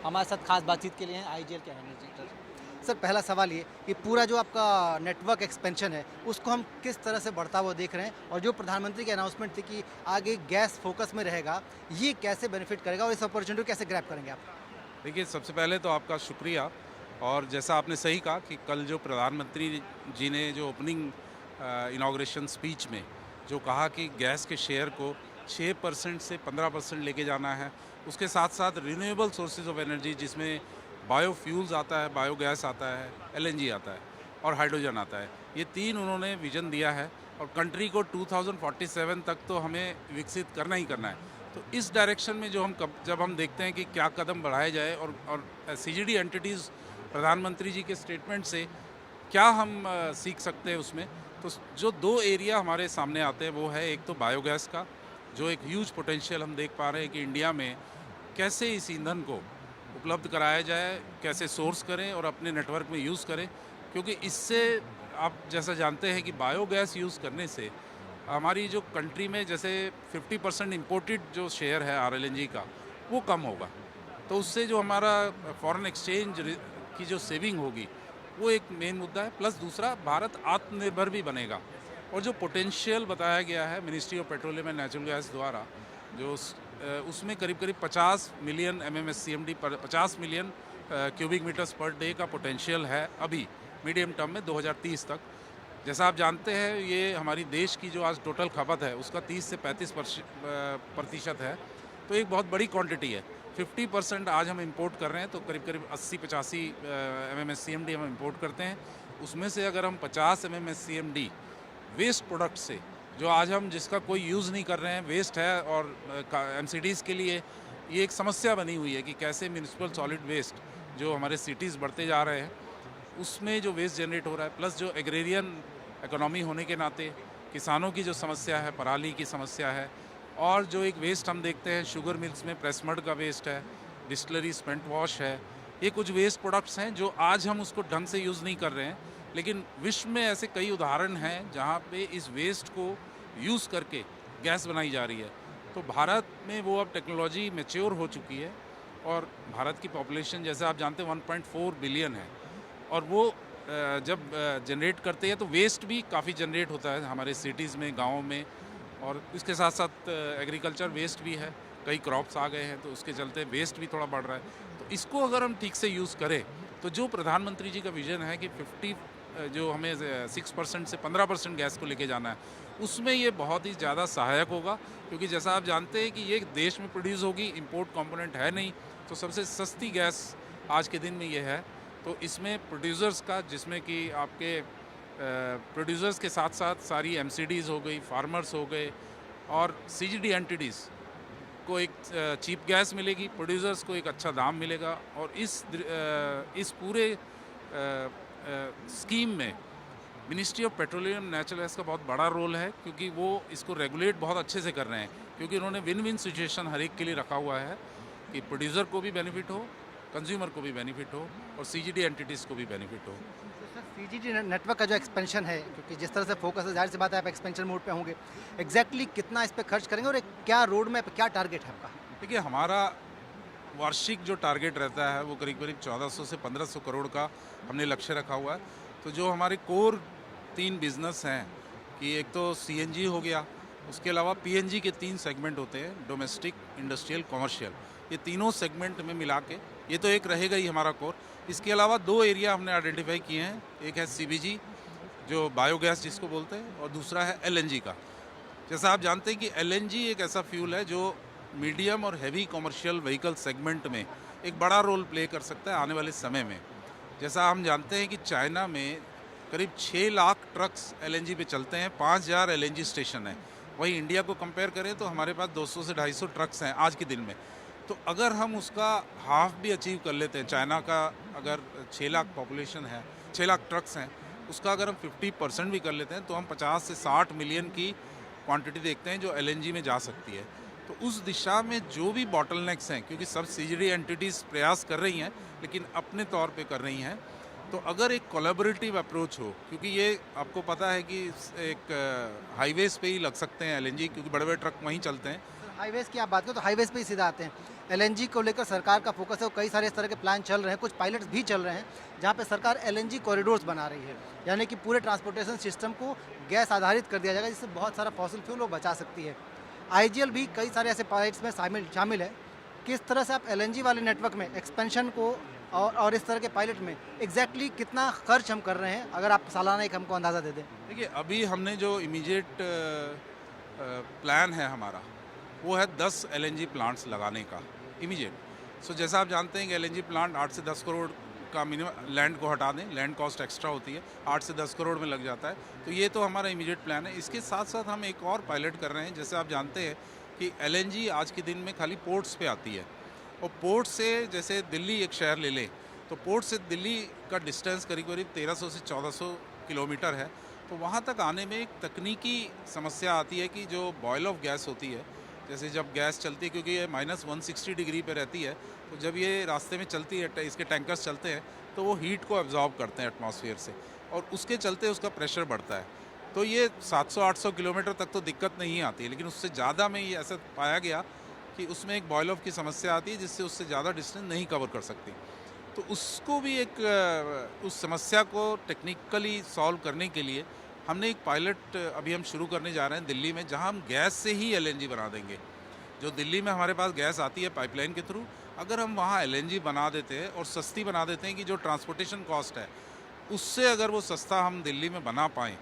हमारे साथ खास बातचीत के लिए हैं आईजीएल के मैनेजर। सर, पहला सवाल ये कि पूरा जो आपका नेटवर्क एक्सपेंशन है, उसको हम किस तरह से बढ़ता हुआ देख रहे हैं? और जो प्रधानमंत्री की अनाउंसमेंट थी कि आगे गैस फोकस में रहेगा, ये कैसे बेनिफिट करेगा और इस अपॉर्चुनिटी को कैसे ग्रैब करेंगे आप? देखिए, सबसे पहले तो आपका शुक्रिया। और जैसा आपने सही कहा कि कल जो प्रधानमंत्री जी ने जो ओपनिंग इनॉग्रेशन स्पीच में जो कहा कि गैस के शेयर को 6% से 15% लेके जाना है, उसके साथ साथ रिन्यूएबल सोर्सेज ऑफ एनर्जी जिसमें बायोफ्यूल्स आता है, बायोगैस आता है, एलएनजी आता है और हाइड्रोजन आता है। ये 3 उन्होंने विज़न दिया है और कंट्री को 2047 तक तो हमें विकसित करना ही करना है। तो इस डायरेक्शन में जो जब हम देखते हैं कि क्या कदम बढ़ाए जाए और सीजीडी एंटिटीज़ प्रधानमंत्री जी के स्टेटमेंट से क्या हम सीख सकते हैं उसमें, तो जो 2 एरिया हमारे सामने आते हैं वो है एक तो बायोगैस का, जो एक ह्यूज पोटेंशियल हम देख पा रहे हैं कि इंडिया में कैसे इस ईंधन को उपलब्ध कराया जाए, कैसे सोर्स करें और अपने नेटवर्क में यूज़ करें। क्योंकि इससे आप जैसा जानते हैं कि बायोगैस यूज़ करने से हमारी जो कंट्री में जैसे 50% इम्पोर्टेड जो शेयर है आरएलएनजी का, वो कम होगा। तो उससे जो हमारा फॉरेन एक्सचेंज की जो सेविंग होगी, वो एक मेन मुद्दा है। प्लस दूसरा, भारत आत्मनिर्भर भी बनेगा। और जो पोटेंशियल बताया गया है ministry of petroleum and natural gas द्वारा, जो उसमें करीब करीब 50 मिलियन MMSCMD पर 50 million cubic metres per day का पोटेंशियल है अभी मीडियम टर्म में 2030 तक। जैसा आप जानते हैं, ये हमारी देश की जो आज टोटल खपत है उसका 30 से 35% है। तो एक बहुत बड़ी क्वांटिटी है। 50% आज हम इंपोर्ट कर रहे हैं, तो करीब करीब 80-85 MMSCMD हम इंपोर्ट करते हैं। उसमें से अगर हम 50 MMSCMD वेस्ट प्रोडक्ट से, जो आज हम जिसका कोई यूज़ नहीं कर रहे हैं, वेस्ट है, और MCDs के लिए ये एक समस्या बनी हुई है कि कैसे म्यूनिसिपल सॉलिड वेस्ट जो हमारे सिटीज़ बढ़ते जा रहे हैं उसमें जो वेस्ट जनरेट हो रहा है, प्लस जो एग्रेरियन इकोनॉमी होने के नाते किसानों की जो समस्या है, पराली की समस्या है, और जो एक वेस्ट हम देखते हैं शुगर मिल्स में प्रेस मड का वेस्ट है, डिस्टिलरी स्पेंट वॉश है, ये कुछ वेस्ट प्रोडक्ट्स हैं जो आज हम उसको ढंग से यूज़ नहीं कर रहे हैं। लेकिन विश्व में ऐसे कई उदाहरण हैं जहाँ पे इस वेस्ट को यूज़ करके गैस बनाई जा रही है। तो भारत में वो अब टेक्नोलॉजी मैच्योर हो चुकी है, और भारत की पॉपुलेशन जैसे आप जानते हैं 1.4 बिलियन है, और वो जब जनरेट करते हैं तो वेस्ट भी काफ़ी जनरेट होता है हमारे सिटीज़ में, गाँव में, और इसके साथ साथ एग्रीकल्चर वेस्ट भी है। कई क्रॉप्स आ गए हैं तो उसके चलते वेस्ट भी थोड़ा बढ़ रहा है। तो इसको अगर हम ठीक से यूज़ करें तो जो प्रधानमंत्री जी का विज़न है कि 50 जो हमें 6% से 15% गैस को लेके जाना है, उसमें ये बहुत ही ज़्यादा सहायक होगा। क्योंकि जैसा आप जानते हैं कि ये देश में प्रोड्यूस होगी, इंपोर्ट कंपोनेंट है नहीं, तो सबसे सस्ती गैस आज के दिन में ये है। तो इसमें प्रोड्यूसर्स का, जिसमें कि आपके प्रोड्यूसर्स के साथ साथ सारी MCDs हो गई, फार्मर्स हो गए, और CGD एंटिटीज़ को एक चीप गैस मिलेगी, प्रोड्यूसर्स को एक अच्छा दाम मिलेगा। और इस पूरे स्कीम में ministry of petroleum natural gas का बहुत बड़ा रोल है, क्योंकि वो इसको रेगुलेट बहुत अच्छे से कर रहे हैं। क्योंकि उन्होंने विन विन सिचुएशन हर एक के लिए रखा हुआ है कि प्रोड्यूसर को भी बेनिफिट हो, कंज्यूमर को भी बेनिफिट हो, और CGD एंटिटीज़ को भी बेनिफिट हो। सर, सीजीडी नेटवर्क का जो एक्सपेंशन है, क्योंकि जिस तरह से फोकस है, ज़ाहिर सी बात है आप एक्सपेंशन मोड पे होंगे। एग्जैक्टली कितना इस पे खर्च करेंगे और एक क्या रोड मैप, क्या टारगेट है आपका? देखिए, हमारा वार्षिक जो टारगेट रहता है वो करीब करीब 1400 से 1500 करोड़ का हमने लक्ष्य रखा हुआ है। तो जो हमारे कोर 3 बिजनेस हैं, कि एक तो CNG हो गया, उसके अलावा PNG के 3 सेगमेंट होते हैं, डोमेस्टिक, इंडस्ट्रियल, कमर्शियल। ये तीनों सेगमेंट में मिला के ये तो एक रहेगा ही हमारा कोर। इसके अलावा 2 एरिया हमने आइडेंटिफाई किए हैं। एक है CBG, जो बायोगैस जिसको बोलते हैं, और दूसरा है LNG का। जैसा आप जानते हैं कि LNG एक ऐसा फ्यूल है जो मीडियम और हैवी कमर्शियल व्हीकल सेगमेंट में एक बड़ा रोल प्ले कर सकता है आने वाले समय में। जैसा हम जानते हैं कि चाइना में करीब 6 लाख ट्रक्स LNG पे चलते हैं, 5000 LNG स्टेशन है। वहीं इंडिया को कंपेयर करें तो हमारे पास 200 से 250 ट्रक्स हैं आज के दिन में। तो अगर हम उसका हाफ भी अचीव कर लेते हैं, चाइना का अगर 6 लाख पॉपुलेशन है, 6 लाख ट्रक्स हैं, उसका अगर हम 50% भी कर लेते हैं तो हम 50 से 60 मिलियन की क्वांटिटी देखते हैं जो LNG में जा सकती है। तो उस दिशा में जो भी बॉटलनेक्स हैं, क्योंकि सब CGD एंटिटीज़ प्रयास कर रही हैं लेकिन अपने तौर पे कर रही हैं, तो अगर एक कोलैबोरेटिव अप्रोच हो, क्योंकि ये आपको पता है कि एक हाईवेज़ पे ही लग सकते हैं LNG, क्योंकि बड़े बड़े ट्रक वहीं चलते हैं, हाईवेज़ की आप बात करें तो हाईवेज़ पे ही सीधा आते हैं। एलएनजी को लेकर सरकार का फोकस है और कई सारे इस तरह के प्लान चल रहे हैं, कुछ पायलट्स भी चल रहे हैं, जहाँ पे सरकार एलएनजी कॉरिडोर्स बना रही है। यानी कि पूरे ट्रांसपोर्टेशन सिस्टम को गैस आधारित कर दिया जाएगा, जिससे बहुत सारा फॉसिल फ्यूल वो बचा सकती है। आईजीएल भी कई सारे ऐसे प्रोजेक्ट्स में शामिल है। किस तरह से आप एलएनजी वाले नेटवर्क में एक्सपेंशन को और इस तरह के पायलट में एग्जैक्टली कितना खर्च हम कर रहे हैं, अगर आप सालाना एक हमको अंदाज़ा दे दें? देखिए, अभी हमने जो इमीडिएट प्लान है हमारा, वो है 10 एलएनजी प्लांट्स लगाने का इमीडिएट। सो जैसा आप जानते हैं कि एलएनजी प्लांट 8 से 10 करोड़ का मिनिमम, लैंड को हटा दें, लैंड कॉस्ट एक्स्ट्रा होती है, 8 से 10 करोड़ में लग जाता है। तो ये तो हमारा इमीडिएट प्लान है। इसके साथ साथ हम एक और पायलट कर रहे हैं। जैसे आप जानते हैं कि एलएनजी आज के दिन में खाली पोर्ट्स पे आती है, और पोर्ट से, जैसे दिल्ली एक शहर ले लें, तो पोर्ट से दिल्ली का डिस्टेंस करीब करीब 1300 से 1400 किलोमीटर है। तो वहाँ तक आने में एक तकनीकी समस्या आती है कि जो बॉयल ऑफ गैस होती है, जैसे जब गैस चलती है, क्योंकि ये -160 डिग्री पे रहती है, तो जब ये रास्ते में चलती है, इसके टैंकर्स चलते हैं, तो वो हीट को एब्जॉर्ब करते हैं एटमॉस्फेयर से, और उसके चलते उसका प्रेशर बढ़ता है। तो ये 700-800 किलोमीटर तक तो दिक्कत नहीं आती है, लेकिन उससे ज़्यादा में ये ऐसा पाया गया कि उसमें एक बॉयल ऑफ की समस्या आती है, जिससे उससे ज़्यादा डिस्टेंस नहीं कवर कर सकती। तो उसको भी उस समस्या को टेक्निकली सॉल्व करने के लिए हमने एक पायलट अभी हम शुरू करने जा रहे हैं दिल्ली में, जहां हम गैस से ही एलएनजी बना देंगे। जो दिल्ली में हमारे पास गैस आती है पाइपलाइन के थ्रू, अगर हम वहां एलएनजी बना देते हैं और सस्ती बना देते हैं कि जो ट्रांसपोर्टेशन कॉस्ट है उससे अगर वो सस्ता हम दिल्ली में बना पाएँ,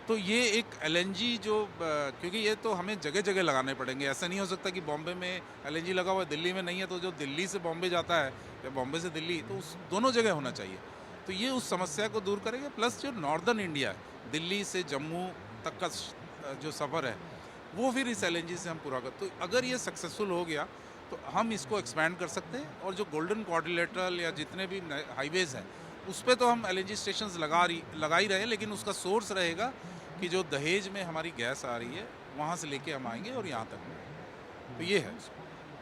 तो ये एक एलएनजी जो क्योंकि ये तो हमें जगह जगह लगाने पड़ेंगे। ऐसा नहीं हो सकता कि बॉम्बे में एलएनजी लगा हुआ है, दिल्ली में नहीं है, तो जो दिल्ली से बॉम्बे जाता है या बॉम्बे से दिल्ली, तो उस दोनों जगह होना चाहिए। तो ये उस समस्या को दूर करेंगे। प्लस जो नॉर्दर्न इंडिया है, दिल्ली से जम्मू तक का जो सफ़र है, वो फिर इस एलएनजी से हम पूरा कर, तो अगर ये सक्सेसफुल हो गया तो हम इसको एक्सपैंड कर सकते हैं। और जो गोल्डन क्वाड्रिलेटरल या जितने भी हाईवेज़ हैं, उस पर तो हम एलएनजी स्टेशंस लगा ही रहे हैं, लेकिन उसका सोर्स रहेगा कि जो दहेज में हमारी गैस आ रही है, वहाँ से लेके हम आएंगे और यहाँ तक। तो ये है।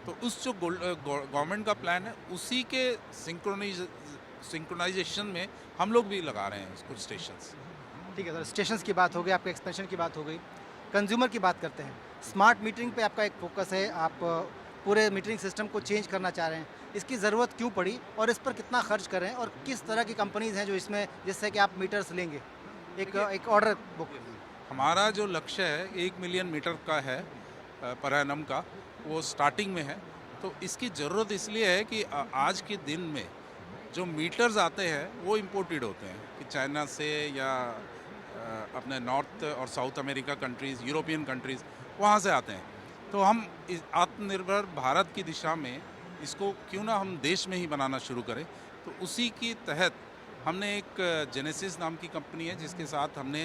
तो उस जो गवर्नमेंट का प्लान है, उसी के सिंक्रोनाइजेशन में हम लोग भी लगा रहे हैं कुछ स्टेशंस। ठीक है सर, स्टेशंस की बात हो गई, आपके एक्सपेंशन की बात हो गई, कंज्यूमर की बात करते हैं। स्मार्ट मीटरिंग पे आपका एक फोकस है, आप पूरे मीटरिंग सिस्टम को चेंज करना चाह रहे हैं। इसकी ज़रूरत क्यों पड़ी और इस पर कितना खर्च कर रहे हैं, और किस तरह की कंपनीज़ हैं जो इसमें, जिससे कि आप मीटर्स लेंगे? एक ऑर्डर बुक। हमारा जो लक्ष्य है 1 मिलियन मीटर का है पर एनम का, वो स्टार्टिंग में है। तो इसकी ज़रूरत इसलिए है कि आज के दिन में जो मीटर्स आते हैं वो इम्पोर्टेड होते हैं, कि चाइना से या अपने नॉर्थ और south America countries, European countries, वहाँ से आते हैं। तो हम इस आत्मनिर्भर भारत की दिशा में इसको क्यों ना हम देश में ही बनाना शुरू करें। तो उसी के तहत हमने एक जेनेसिस नाम की कंपनी है, जिसके साथ हमने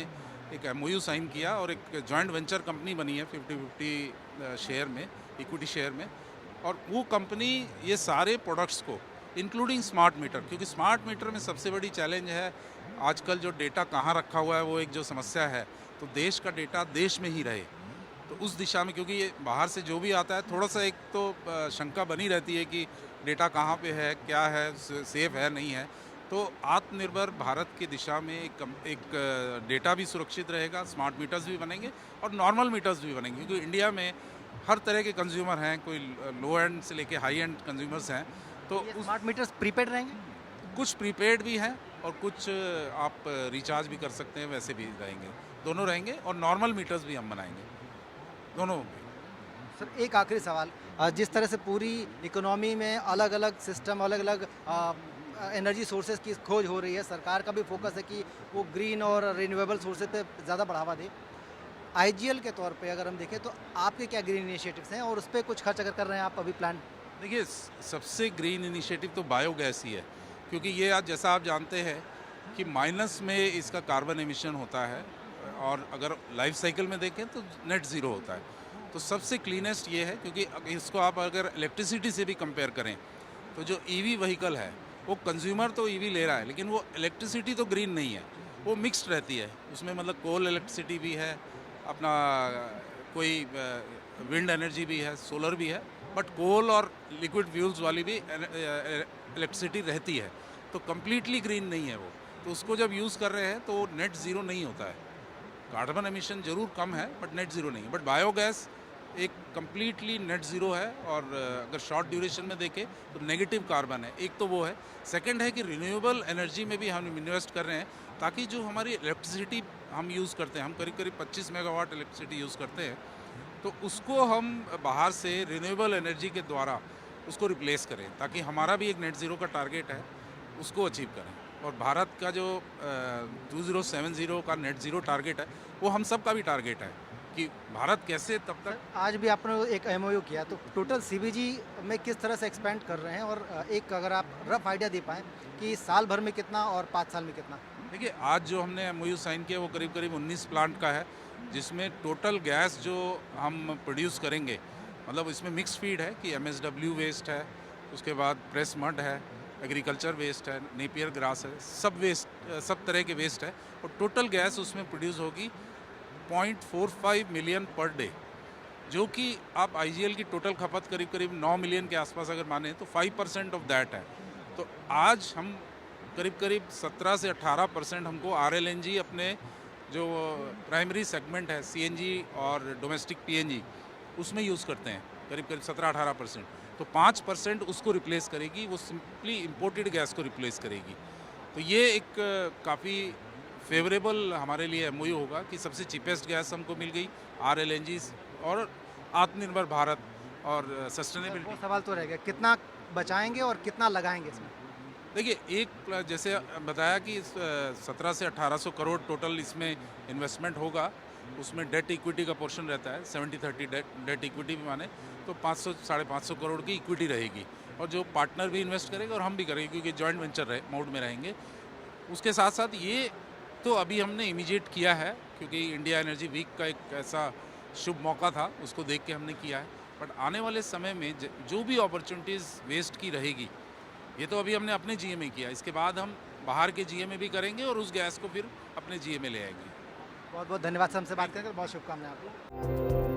एक एमओयू साइन किया और एक जॉइंट वेंचर कंपनी बनी है 50-50 शेयर में, इक्विटी शेयर में। और वो कंपनी ये सारे प्रोडक्ट्स को, इंक्लूडिंग स्मार्ट मीटर, क्योंकि स्मार्ट मीटर में सबसे बड़ी चैलेंज है आजकल जो डेटा कहाँ रखा हुआ है, वो एक जो समस्या है। तो देश का डेटा देश में ही रहे, तो उस दिशा में, क्योंकि ये बाहर से जो भी आता है, थोड़ा सा एक तो शंका बनी रहती है कि डेटा कहाँ पे है, क्या है, सेफ है, नहीं है। तो आत्मनिर्भर भारत की दिशा में एक डेटा भी सुरक्षित रहेगा, स्मार्ट मीटर्स भी बनेंगे और नॉर्मल मीटर्स भी बनेंगे, क्योंकि इंडिया में हर तरह के कंज्यूमर हैं, कोई लो एंड से लेके हाई एंड कंज्यूमर्स हैं। तो स्मार्ट मीटर्स प्रीपेड रहेंगे? कुछ प्रीपेड भी हैं और कुछ आप रिचार्ज भी कर सकते हैं, वैसे भी रहेंगे, दोनों रहेंगे। और नॉर्मल मीटर्स भी हम बनाएंगे, दोनों होंगे। सर, एक आखिरी सवाल, जिस तरह से पूरी इकोनॉमी में अलग अलग सिस्टम, अलग अलग एनर्जी सोर्सेज की खोज हो रही है, सरकार का भी फोकस है कि वो ग्रीन और रिन्यूएबल सोर्सेज पे ज़्यादा बढ़ावा दे। आईजीएल के तौर पे अगर हम देखें तो आपके क्या ग्रीन इनिशिएटिव्स हैं और उस पर कुछ खर्च अगर कर रहे हैं आप अभी प्लान? देखिए, सबसे ग्रीन इनिशिएटिव तो बायोगैस ही है, क्योंकि ये आज जैसा आप जानते हैं कि माइनस में इसका कार्बन एमिशन होता है, और अगर लाइफ साइकिल में देखें तो नेट ज़ीरो होता है। तो सबसे क्लीनेस्ट ये है, क्योंकि इसको आप अगर इलेक्ट्रिसिटी से भी कंपेयर करें तो जो ईवी व्हीकल है, वो कंज्यूमर तो ईवी ले रहा है, लेकिन वो इलेक्ट्रिसिटी तो ग्रीन नहीं है, वो मिक्स्ड रहती है। उसमें मतलब कोल इलेक्ट्रिसिटी भी है, अपना कोई विंड एनर्जी भी है, सोलर भी है, बट कोल और लिक्विड फ्यूल्स वाली भी इलेक्ट्रिसिटी रहती है। तो कम्प्लीटली ग्रीन नहीं है वो। तो उसको जब यूज़ कर रहे हैं तो नेट ज़ीरो नहीं होता है। कार्बन एमिशन ज़रूर कम है, बट नेट ज़ीरो नहीं है। बट बायोगैस एक कम्प्लीटली नेट ज़ीरो है और अगर शॉर्ट ड्यूरेशन में देखें तो नेगेटिव कार्बन है, एक तो वो है। सेकंड है कि रिन्यूएबल एनर्जी में भी हम इन्वेस्ट कर रहे हैं ताकि जो हमारी इलेक्ट्रिसिटी हम यूज़ करते हैं, हम करीब करीब 25 मेगावाट इलेक्ट्रिसिटी यूज़ करते हैं, तो उसको हम बाहर से रिन्यूएबल एनर्जी के द्वारा उसको रिप्लेस करें ताकि हमारा भी एक नेट ज़ीरो का टारगेट है, उसको अचीव करें। और भारत का जो 2070 का नेट ज़ीरो टारगेट है, वो हम सब का भी टारगेट है कि भारत कैसे तब तक। आज भी आपने एक एमओयू किया, तो टोटल सीबीजी में किस तरह से एक्सपेंड कर रहे हैं, और एक अगर आप रफ आइडिया दे पाएँ कि साल भर में कितना और 5 साल में कितना? देखिए, आज जो हमने एमओयू साइन किया वो करीब करीब 19 प्लांट का है, जिसमें टोटल गैस जो हम प्रोड्यूस करेंगे, मतलब इसमें मिक्स फीड है कि एमएसडब्ल्यू वेस्ट है, उसके बाद प्रेस मड है, एग्रीकल्चर वेस्ट है, नेपियर ग्रास है, सब वेस्ट, सब तरह के वेस्ट है, और टोटल गैस उसमें प्रोड्यूस होगी 0.45 मिलियन पर डे, जो कि आप आईजीएल की टोटल खपत करीब करीब 9 मिलियन के आसपास अगर माने तो 5% ऑफ दैट है। तो आज हम करीब करीब 17 से 18% हमको आरएलएनजी अपने जो प्राइमरी सेगमेंट है सीएनजी और डोमेस्टिक पीएनजी उसमें यूज़ करते हैं, करीब करीब 17-18%। तो 5% उसको रिप्लेस करेगी, वो सिंपली इम्पोर्टेड गैस को रिप्लेस करेगी। तो ये एक काफ़ी फेवरेबल हमारे लिए एमओयू होगा कि सबसे चीपेस्ट गैस हमको मिल गई, आरएलएनजी, और आत्मनिर्भर भारत और वो सस्टेनेबिलिटी। सवाल तो रह गया, कितना बचाएंगे और कितना लगाएंगे इसमें? देखिए, एक जैसे बताया कि 17 से 1800 करोड़ टोटल इसमें इन्वेस्टमेंट होगा, उसमें डेट इक्विटी का पोर्शन रहता है 70-30 डेट इक्विटी भी माने तो 500-550 करोड़ की इक्विटी रहेगी, और जो पार्टनर भी इन्वेस्ट करेंगे और हम भी करेंगे क्योंकि जॉइंट वेंचर मोड में रहेंगे। उसके साथ साथ ये तो अभी हमने इमीडिएट किया है क्योंकि इंडिया एनर्जी वीक का एक ऐसा शुभ मौका था, उसको देख के हमने किया है। बट आने वाले समय में जो भी अपॉर्चुनिटीज़ वेस्ट की रहेगी, ये तो अभी हमने अपने जीए में किया, इसके बाद हम बाहर के जीए में भी करेंगे और उस गैस को फिर अपने जीए में ले आएंगे। बहुत बहुत धन्यवाद सर, हमसे बात करके बहुत शुभकामनाएं आपको।